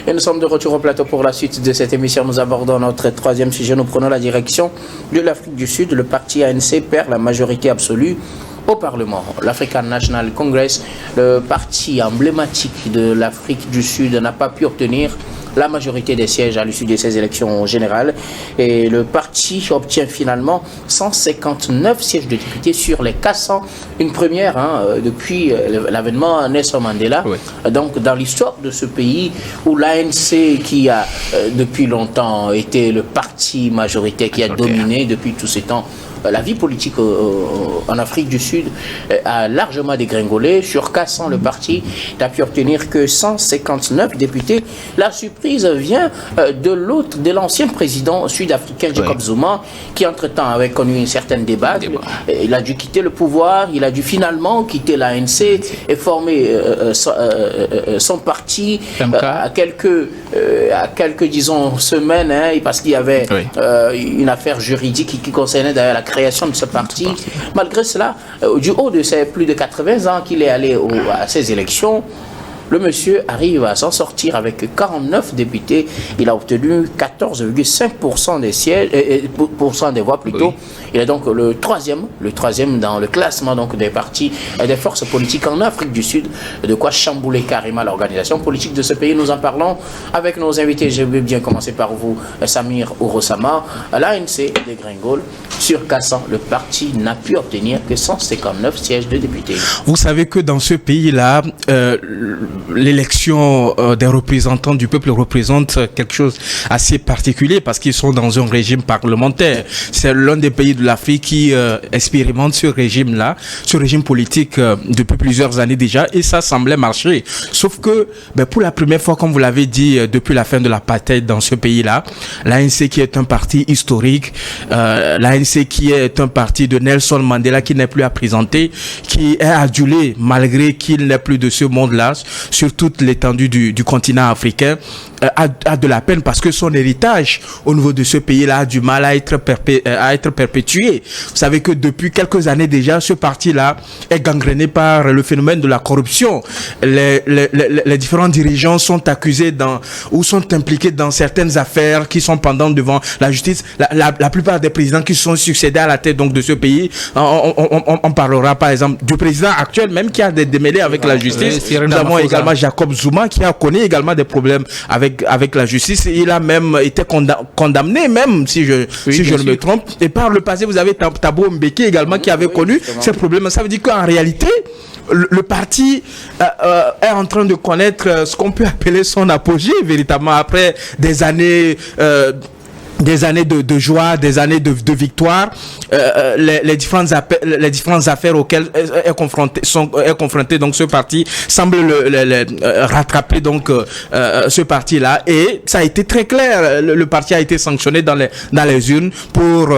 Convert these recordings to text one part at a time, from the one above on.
Et nous sommes de retour au plateau pour la suite de cette émission. Nous abordons notre troisième sujet. Nous prenons la direction de l'Afrique du Sud. Le parti ANC perd la majorité absolue au Parlement. L'African National Congress, le parti emblématique de l'Afrique du Sud, n'a pas pu obtenir la majorité des sièges à l'issue de ces élections générales. Et le parti obtient finalement 159 sièges de députés sur les 400. Une première depuis l'avènement Nelson Mandela. Oui. Donc dans l'histoire de ce pays où l'ANC, qui a depuis longtemps été le parti majoritaire qui a dominé depuis tous ces temps la vie politique en Afrique du Sud, a largement dégringolé. Sur 400, le parti n'a pu obtenir que 159 députés. La surprise vient de l'ancien président sud-africain Jacob Zuma, qui entre-temps avait connu une certaine débâcle. Il a dû quitter le pouvoir, il a dû finalement quitter l'ANC et former son parti à quelques disons semaines, parce qu'il y avait une affaire juridique qui concernait d'ailleurs la création de ce parti. Malgré cela, du haut de ses plus de 80 ans qu'il est allé à ces élections, le monsieur arrive à s'en sortir avec 49 députés. Il a obtenu 14,5% des sièges, % des voix plutôt. Oui. Il est donc le troisième dans le classement donc des partis et des forces politiques en Afrique du Sud. De quoi chambouler carrément l'organisation politique de ce pays. Nous en parlons avec nos invités. Je vais bien commencer par vous, Samir Ourosama. L'ANC dégringole. Sur 400, le parti n'a pu obtenir que 159 sièges de députés. Vous savez que dans ce pays-là, l'élection des représentants du peuple représente quelque chose assez particulier parce qu'ils sont dans un régime parlementaire. C'est l'un des pays de l'Afrique qui expérimente ce régime-là, ce régime politique depuis plusieurs années déjà, et ça semblait marcher. Sauf que pour la première fois, comme vous l'avez dit, depuis la fin de l'apartheid dans ce pays-là, l'ANC qui est un parti historique, l'ANC qui est un parti de Nelson Mandela qui n'est plus à présenter, qui est adulé malgré qu'il n'est plus de ce monde-là, sur toute l'étendue du continent africain, a de la peine parce que son héritage au niveau de ce pays-là a du mal à être perpétué. Vous savez que depuis quelques années déjà, ce parti-là est gangréné par le phénomène de la corruption. Les différents dirigeants sont accusés ou sont impliqués dans certaines affaires qui sont pendantes devant la justice. La plupart des présidents qui sont succédés à la tête donc de ce pays, on parlera par exemple du président actuel même qui a des démêlés avec la justice. Nous avons également Jacob Zuma qui a connu également des problèmes avec la justice. Il a même été condamné, même si je ne me trompe. Et par le passé, vous avez Thabo Mbeki également qui avait connu ces problèmes. Ça veut dire qu'en réalité, le parti est en train de connaître ce qu'on peut appeler son apogée véritablement après des années de joie, des années de victoire, les différentes affaires auxquelles est confronté donc ce parti semble rattraper donc ce parti là, et ça a été très clair. Le parti a été sanctionné dans les urnes pour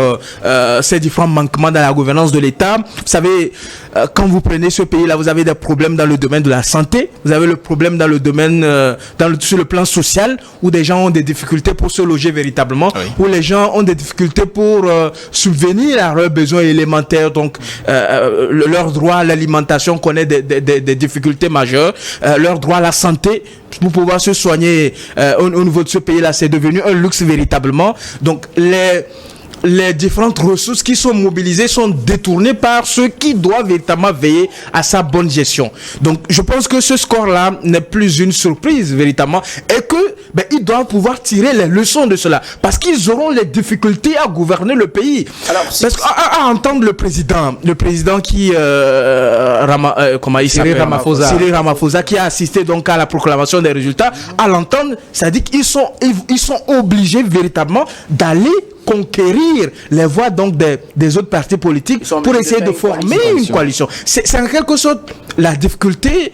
ces différents manquements dans la gouvernance de l'État. Vous savez, quand vous prenez ce pays là, vous avez des problèmes dans le domaine de la santé, vous avez le problème dans le domaine sur le plan social, où des gens ont des difficultés pour se loger véritablement. Où les gens ont des difficultés pour subvenir à leurs besoins élémentaires, donc leur droit à l'alimentation connaît des difficultés majeures, leur droit à la santé pour pouvoir se soigner au niveau de ce pays-là, c'est devenu un luxe véritablement. Donc les différentes ressources qui sont mobilisées sont détournées par ceux qui doivent véritablement veiller à sa bonne gestion. Donc, je pense que ce score-là n'est plus une surprise véritablement, et que ils doivent pouvoir tirer les leçons de cela, parce qu'ils auront les difficultés à gouverner le pays. Alors, parce qu'à entendre le président qui Cyril Ramaphosa qui a assisté donc à la proclamation des résultats, à l'entendre, ça dit qu'ils sont obligés véritablement d'aller conquérir les voix donc des autres partis politiques pour essayer de former une coalition. C'est en quelque sorte la difficulté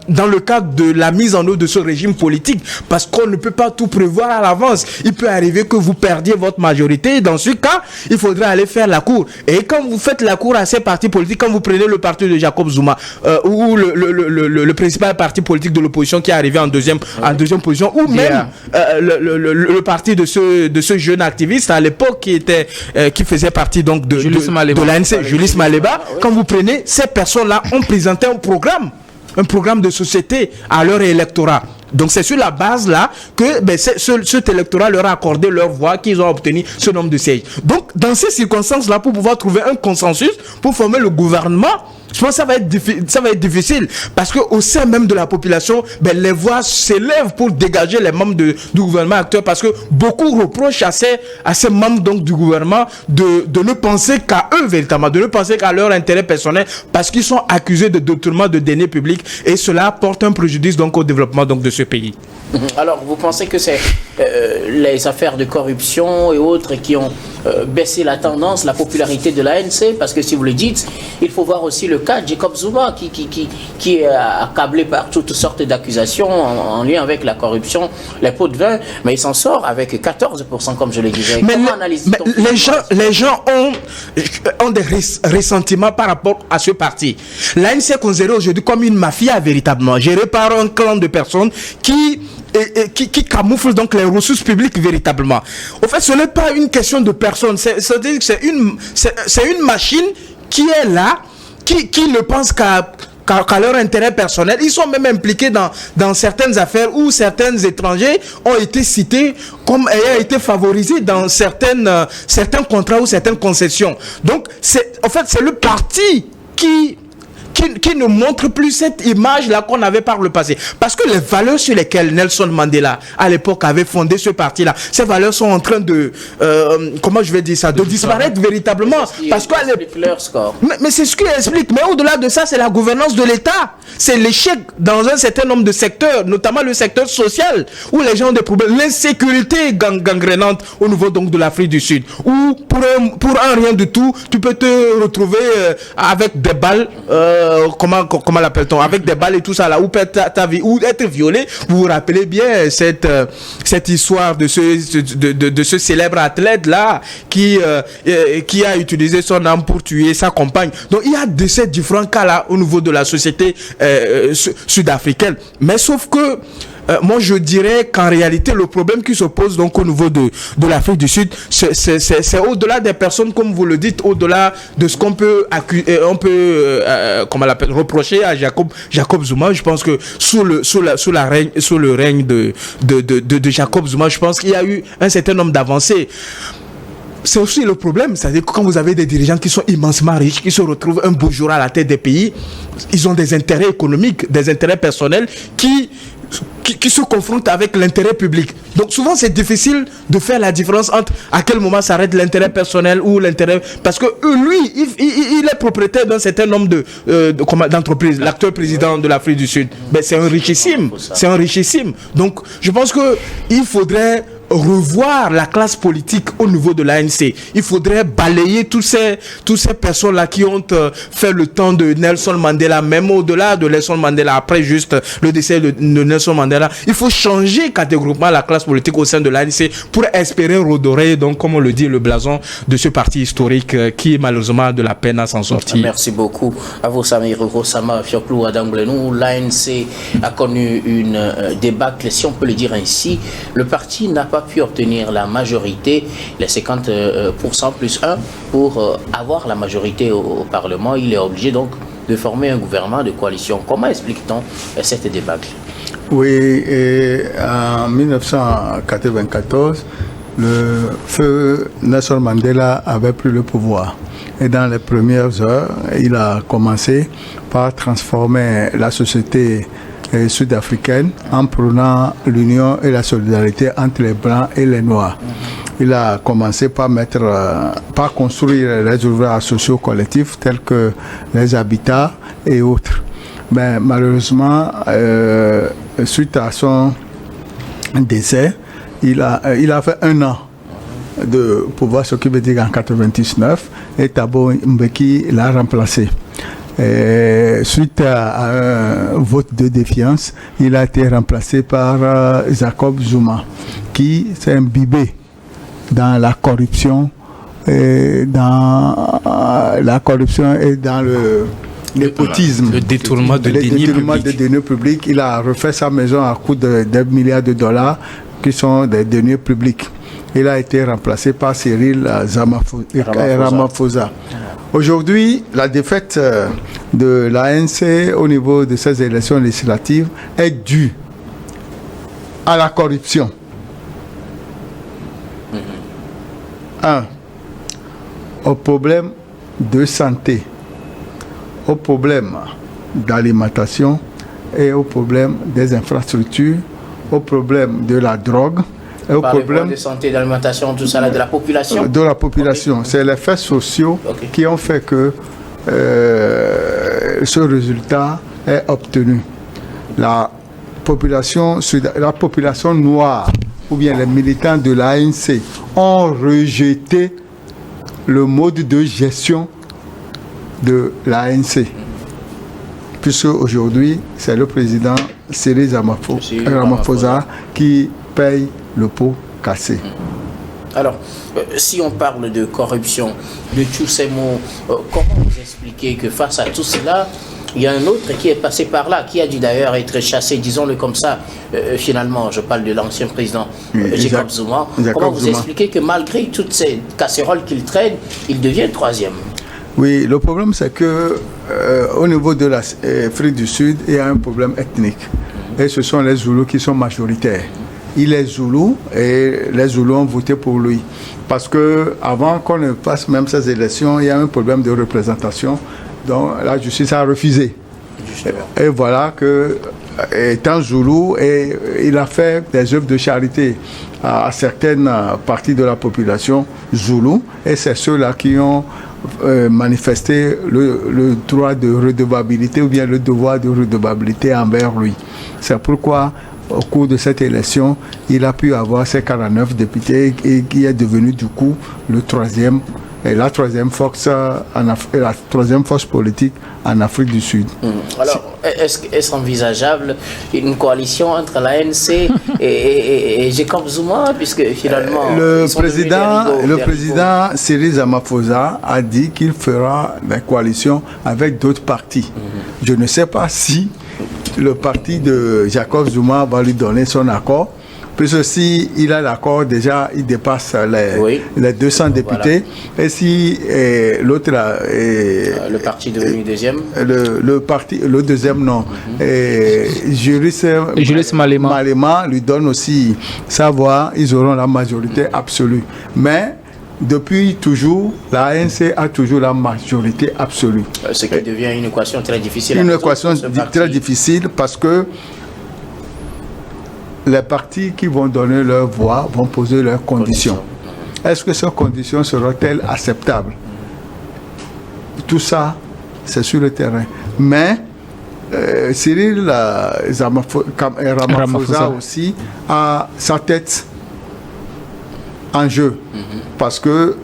dans le cadre de la mise en œuvre de ce régime politique, parce qu'on ne peut pas tout prévoir à l'avance. Il peut arriver que vous perdiez votre majorité, et dans ce cas, il faudrait aller faire la cour. Et quand vous faites la cour à ces partis politiques, quand vous prenez le parti de Jacob Zuma ou le principal parti politique de l'opposition qui est arrivé en deuxième position, ou même le parti de ce jeune activiste à l'époque qui faisait partie donc de l'ANC, Julius Maleba, quand vous prenez ces personnes-là ont présenté un programme de société à leur électorat. Donc c'est sur la base là que cet électorat leur a accordé leur voix, qu'ils ont obtenu ce nombre de sièges. Donc dans ces circonstances là, pour pouvoir trouver un consensus pour former le gouvernement, je pense que ça va être difficile parce que au sein même de la population, les voix s'élèvent pour dégager les membres du gouvernement actuel, parce que beaucoup reprochent à ces membres donc du gouvernement de ne penser qu'à eux véritablement, de ne penser qu'à leur intérêt personnel, parce qu'ils sont accusés de détournement de deniers publics, et cela porte un préjudice donc au développement donc de ce pays. Alors vous pensez que c'est les affaires de corruption et autres qui ont baissé la tendance, la popularité de l'ANC? Parce que si vous le dites, il faut voir aussi le cas de Jacob Zuma qui est accablé par toutes sortes d'accusations en lien avec la corruption, les pots de vin, mais il s'en sort avec 14% comme je le disais. Mais les gens ont des ressentiments par rapport à ce parti. L'ANC est considérée aujourd'hui comme une mafia véritablement, gérée par un clan de personnes qui camoufle donc les ressources publiques véritablement. Au fait, ce n'est pas une question de personnes, c'est une machine qui est là, qui ne pense qu'à leur intérêt personnel. Ils sont même impliqués dans certaines affaires où certains étrangers ont été cités comme ayant été favorisés dans certains contrats ou certaines concessions. Donc, c'est le parti qui ne montre plus cette image-là qu'on avait par le passé. Parce que les valeurs sur lesquelles Nelson Mandela, à l'époque, avait fondé ce parti-là, ces valeurs sont en train de, de disparaître véritablement. Parce que mais c'est ce qui explique. Mais au-delà de ça, c'est la gouvernance de l'État. C'est l'échec dans un certain nombre de secteurs, notamment le secteur social, où les gens ont des problèmes. L'insécurité gangrénante au niveau donc de l'Afrique du Sud, où pour un rien du tout, tu peux te retrouver avec des balles, comment l'appelle-t-on, avec des balles et tout ça là, ou perdre ta vie, ou être violé. Vous vous rappelez bien cette histoire de ce célèbre athlète là qui a utilisé son arme pour tuer sa compagne. Donc il y a de ces différents cas là au niveau de la société sud-africaine. Mais sauf que moi je dirais qu'en réalité le problème qui se pose donc au niveau de l'Afrique du Sud, c'est au-delà des personnes, comme vous le dites, au-delà de ce qu'on peut reprocher à Jacob Zuma. Je pense que sous le règne de Jacob Zuma, je pense qu'il y a eu un certain nombre d'avancées. C'est aussi le problème, c'est-à-dire que quand vous avez des dirigeants qui sont immensement riches, qui se retrouvent un beau jour à la tête des pays, ils ont des intérêts économiques, des intérêts personnels qui se confrontent avec l'intérêt public. Donc souvent c'est difficile de faire la différence entre à quel moment s'arrête l'intérêt personnel ou l'intérêt, parce que lui il est propriétaire d'un certain nombre d'entreprises. L'actuel président de l'Afrique du Sud, c'est un richissime. Donc je pense que il faudrait revoir la classe politique au niveau de l'ANC. Il faudrait balayer tous ces personnes-là qui ont fait le temps de Nelson Mandela, même au-delà de Nelson Mandela, après juste le décès de Nelson Mandela. Il faut changer catégoriquement la classe politique au sein de l'ANC pour espérer redorer, donc, comme on le dit, le blason de ce parti historique qui malheureusement a de la peine à s'en sortir. Merci beaucoup à vous, Samir Rosama Fioklou Adanglenou. L'ANC a connu une débâcle, si on peut le dire ainsi. Le parti n'a pas pu obtenir la majorité, les 50% plus 1 pour avoir la majorité au Parlement. Il est obligé donc de former un gouvernement de coalition. Comment explique-t-on cette débâcle? Oui, en 1994, le feu Nelson Mandela avait pris le pouvoir. Et dans les premières heures, il a commencé par transformer la société sud-africaine en prônant l'union et la solidarité entre les Blancs et les Noirs. Il a commencé par construire les ouvrages sociaux collectifs tels que les habitats et autres. Mais malheureusement, suite à son décès, il a fait 1 an de pouvoir, ce qui veut dire en 1999, et Thabo Mbeki l'a remplacé. Suite à un vote de défiance, il a été remplacé par Jacob Zuma, qui s'est imbibé dans la corruption et dans le népotisme, le détournement de deniers publics. Il a refait sa maison à coût de milliards de dollars qui sont des deniers publics. Il a été remplacé par Cyril Ramaphosa. Aujourd'hui, la défaite de l'ANC au niveau de ces élections législatives est due à la corruption. 1. Au problème de santé, au problème d'alimentation et au problème des infrastructures, au problème de la drogue et au problème de santé, d'alimentation, tout ça, là, de la population. De la population. Okay. C'est les faits sociaux qui ont fait que ce résultat est obtenu. La population noire ou bien les militants de l'ANC ont rejeté le mode de gestion de l'ANC. Puisque aujourd'hui, c'est le président Cyril Ramaphosa qui paye le pot cassé. Alors, si on parle de corruption, de tous ces mots, comment vous expliquez que face à tout cela, il y a un autre qui est passé par là, qui a dû d'ailleurs être chassé, disons-le comme ça, finalement, je parle de l'ancien président Jacob Zuma. Comment vous expliquez que malgré toutes ces casseroles qu'il traîne, il devient troisième? Oui, le problème c'est que au niveau de l'Afrique du Sud, il y a un problème ethnique. Et ce sont les Zoulous qui sont majoritaires. Il est Zoulou et les Zoulous ont voté pour lui. Parce que avant qu'on ne fasse même ces élections, il y a un problème de représentation. Donc la justice a refusé. Et voilà que, étant Zoulou, il a fait des œuvres de charité à certaines parties de la population Zoulou. Et c'est ceux-là qui ont manifesté le droit de redevabilité ou bien le devoir de redevabilité envers lui. C'est pourquoi, au cours de cette élection, il a pu avoir ses 49 députés et qui est devenu du coup la troisième force politique en Afrique du Sud. Alors, est-ce envisageable une coalition entre l'ANC et Jacob Zuma, puisque finalement le président Cyril Ramaphosa a dit qu'il fera des coalitions avec d'autres partis. Je ne sais pas si le parti de Jacob Zuma va lui donner son accord. Puisque si il a l'accord, déjà, il dépasse les 200 députés. Voilà. Et si l'autre... le parti devenu deuxième. Le deuxième, non. Julius Malema lui donne aussi sa voix. Ils auront la majorité absolue. Mais... depuis toujours, la ANC a toujours la majorité absolue. Ce qui devient une équation très difficile. Une équation très difficile parce que les partis qui vont donner leur voix vont poser leurs conditions. Est-ce que ces conditions seront-elles acceptables? Tout ça, c'est sur le terrain. Mais Cyril Ramaphosa aussi a sa tête en jeu. Parce que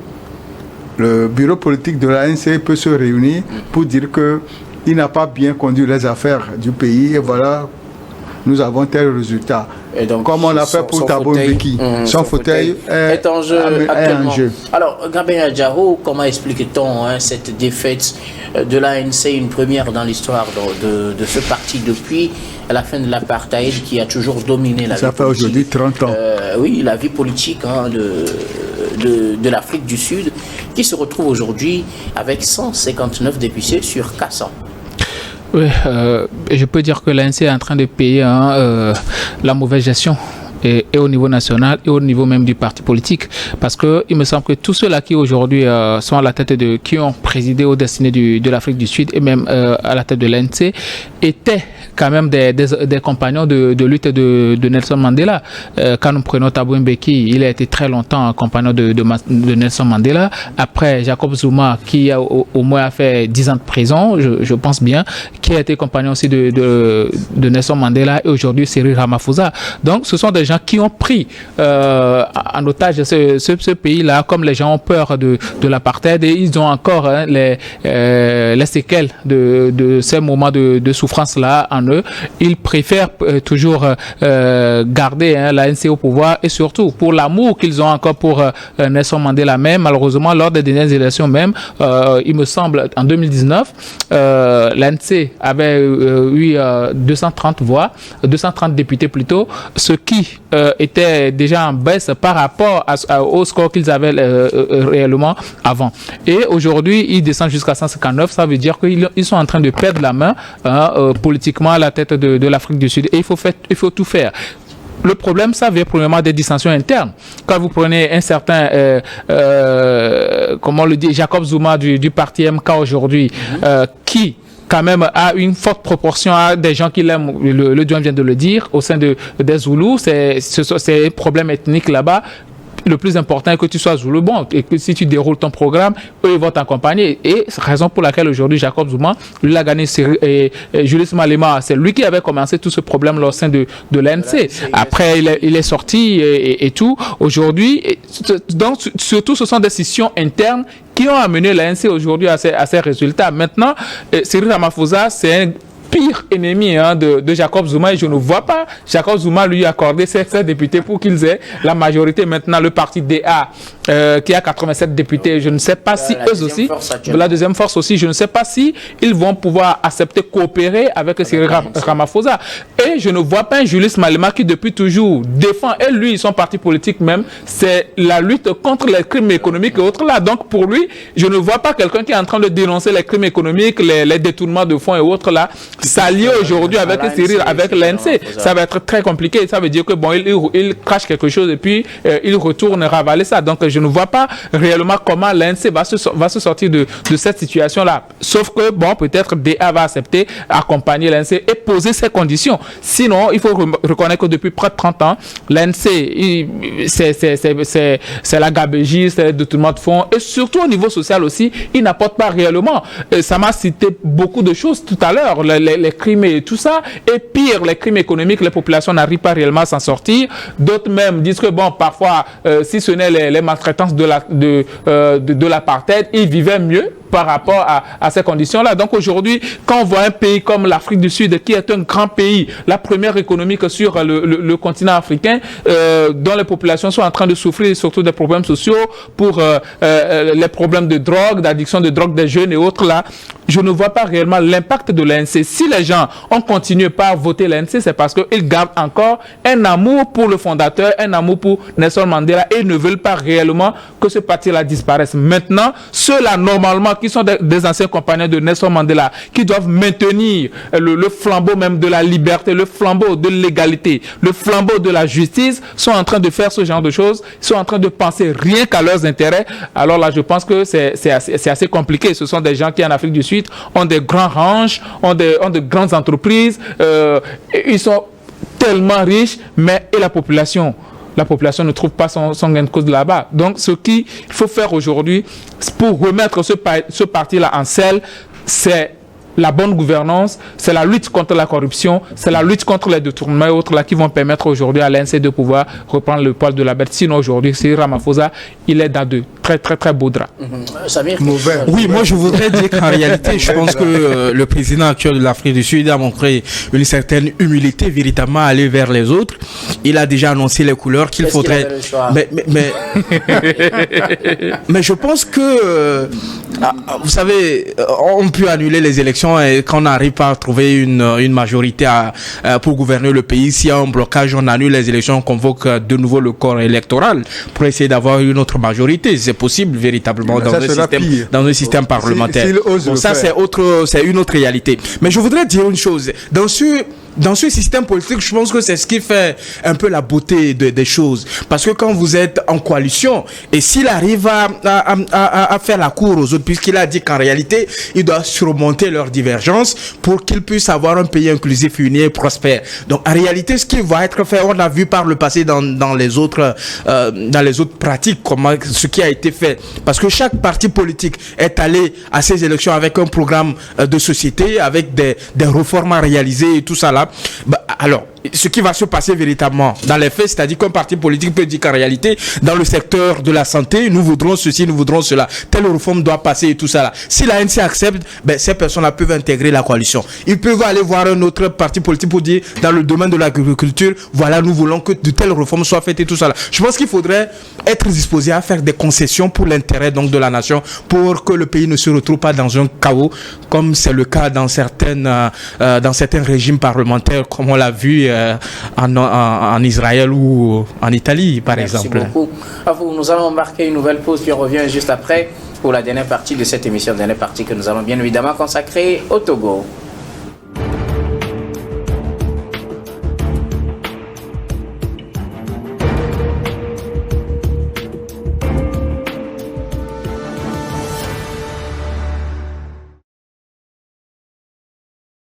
le bureau politique de l'ANC peut se réunir pour dire qu'il n'a pas bien conduit les affaires du pays et voilà, nous avons tel résultat. Et donc, comme on l'a fait pour Thabo Mbeki, son fauteuil est en jeu actuellement. Alors, Gabriel Adjaro, comment explique-t-on cette défaite de l'ANC, une première dans l'histoire de ce parti depuis la fin de l'apartheid qui a toujours dominé la vie politique? Ça fait aujourd'hui 30 ans. Oui, la vie politique de l'Afrique du Sud, qui se retrouve aujourd'hui avec 159 députés sur 400. Oui, je peux dire que l'ANC est en train de payer la mauvaise gestion. Et au niveau national et au niveau même du parti politique, parce que il me semble que tous ceux-là qui aujourd'hui sont à la tête qui ont présidé aux destinées de l'Afrique du Sud et même à la tête de l'ANC étaient quand même des compagnons de lutte de Nelson Mandela. Quand nous prenons Thabo Mbeki, il a été très longtemps compagnon de Nelson Mandela. Après Jacob Zuma, qui au moins a fait 10 ans de prison, je pense bien, qui a été compagnon aussi de Nelson Mandela, et aujourd'hui Cyril Ramaphosa. Donc ce sont des gens qui ont pris en otage ce pays-là, comme les gens ont peur de l'apartheid, et ils ont encore les séquelles de ces moments de souffrance-là en eux. Ils préfèrent toujours garder l'ANC au pouvoir, et surtout pour l'amour qu'ils ont encore pour Nelson Mandela même. Malheureusement, lors des dernières élections même, il me semble, en 2019, l'ANC avait eu 230 voix, 230 députés plutôt, ce qui était déjà en baisse par rapport au score qu'ils avaient réellement avant. Et aujourd'hui, ils descendent jusqu'à 159. Ça veut dire qu'ils sont en train de perdre la main politiquement à la tête de l'Afrique du Sud. Et il faut tout faire. le problème, ça vient premièrement des dissensions internes. Quand vous prenez un certain, comment on le dit, Jacob Zuma du parti MK aujourd'hui, qui quand même a une forte proportion à des gens qui l'aiment, le Douane vient de le dire, au sein des Zoulous, c'est un problème ethnique là-bas. Le plus important est que tu sois Zoulou bon et que si tu déroules ton programme, eux ils vont t'accompagner. Et c'est la raison pour laquelle aujourd'hui Jacob Zuma, lui a gagné Julius Malema. C'est lui qui avait commencé tout ce problème là au sein de l'ANC. Après il est sorti et tout. Aujourd'hui, donc surtout ce sont des décisions internes qui ont amené l'ANC aujourd'hui à ces résultats. Maintenant, Cyril Ramaphosa, c'est un pire ennemi de Jacob Zuma et je ne vois pas Jacob Zuma lui accorder ses députés pour qu'ils aient la majorité. Maintenant, le parti DA qui a 87 députés, je ne sais pas si eux aussi, la deuxième force aussi, je ne sais pas si ils vont pouvoir accepter, coopérer avec Cyril Ramaphosa. Et je ne vois pas un Julius Malema qui depuis toujours défend, et lui, son parti politique même, c'est la lutte contre les crimes économiques et autres là. Donc pour lui, je ne vois pas quelqu'un qui est en train de dénoncer les crimes économiques, les détournements de fonds et autres là, s'allier aujourd'hui avec Cyril, avec l'ANC. Ça va être très compliqué. Ça veut dire que bon, il crache quelque chose et puis il retourne ravaler ça. Donc je ne vois pas réellement comment l'ANC va se sortir de cette situation-là. Sauf que bon, peut-être DA va accepter, accompagner l'ANC et poser ses conditions. Sinon, il faut reconnaître que depuis près de 30 ans, l'ANC, c'est la gabegie, c'est le détournement de fonds et surtout au niveau social aussi, il n'apporte pas réellement. Ça m'a cité beaucoup de choses tout à l'heure, les crimes et tout ça. Et pire, les crimes économiques, les populations n'arrivent pas réellement à s'en sortir. D'autres même disent que bon, parfois, si ce n'est les maltraitances de l'apartheid, ils vivaient mieux par rapport à ces conditions-là. Donc aujourd'hui, quand on voit un pays comme l'Afrique du Sud, qui est un grand pays, la première économique sur le continent africain, dont les populations sont en train de souffrir surtout des problèmes sociaux pour les problèmes de drogue, d'addiction de drogue des jeunes et autres là, je ne vois pas réellement l'impact de l'ANC. Si les gens ont continué par voter l'ANC, c'est parce qu'ils gardent encore un amour pour le fondateur, un amour pour Nelson Mandela et ils ne veulent pas réellement que ce parti-là disparaisse. Maintenant, ceux-là, normalement, qui sont des anciens compagnons de Nelson Mandela, qui doivent maintenir le flambeau même de la liberté, le flambeau de l'égalité, le flambeau de la justice, sont en train de faire ce genre de choses, sont en train de penser rien qu'à leurs intérêts. Alors là, je pense que c'est assez compliqué. Ce sont des gens qui, en Afrique du Sud, ont des grands ranchs, ont de grandes entreprises, ils sont tellement riches, mais et la population ne trouve pas son gain de cause là-bas. Donc, ce qu'il faut faire aujourd'hui pour remettre ce parti-là en selle, c'est la bonne gouvernance, c'est la lutte contre la corruption, c'est la lutte contre les détournements et autres là qui vont permettre aujourd'hui à l'ANC de pouvoir reprendre le poil de la bête. Sinon, aujourd'hui, Cyril Ramaphosa, il est dans de très, très, très beaux draps. Samir, oui, moi, je voudrais dire qu'en réalité, je pense que le président actuel de l'Afrique du Sud a montré une certaine humilité, véritablement aller vers les autres. Il a déjà annoncé les couleurs qu'il faudrait. Mais je pense que, vous savez, on peut annuler les élections et quand on n'arrive pas à trouver une majorité pour gouverner le pays, s'il y a un blocage, on annule les élections, on convoque de nouveau le corps électoral pour essayer d'avoir une autre majorité. C'est possible véritablement dans un système parlementaire. Bon, ça, c'est une autre réalité. Mais je voudrais dire une chose. Dans ce système politique, je pense que c'est ce qui fait un peu la beauté des choses. Parce que quand vous êtes en coalition, et s'il arrive à faire la cour aux autres, puisqu'il a dit qu'en réalité, il doit surmonter leurs divergences pour qu'ils puissent avoir un pays inclusif, uni et prospère. Donc, en réalité, ce qui va être fait, on l'a vu par le passé dans les autres pratiques, ce qui a été fait. Parce que chaque parti politique est allé à ces élections avec un programme de société, avec des réformes à réaliser et tout ça là. Alors, ce qui va se passer véritablement dans les faits, c'est-à-dire qu'un parti politique peut dire qu'en réalité, dans le secteur de la santé, nous voudrons ceci, nous voudrons cela, telle réforme doit passer et tout ça là. Si l'ANC accepte, ces personnes-là peuvent intégrer la coalition. Ils peuvent aller voir un autre parti politique pour dire, dans le domaine de l'agriculture, voilà, nous voulons que de telles réformes soient faites et tout ça là. Je pense qu'il faudrait être disposé à faire des concessions pour l'intérêt donc de la nation, pour que le pays ne se retrouve pas dans un chaos, comme c'est le cas dans certains régimes parlementaires, comme on l'a vu en Israël ou en Italie, par exemple. Merci beaucoup. À vous, nous allons marquer une nouvelle pause, puis on revient juste après pour la dernière partie de cette émission, dernière partie que nous allons bien évidemment consacrer au Togo.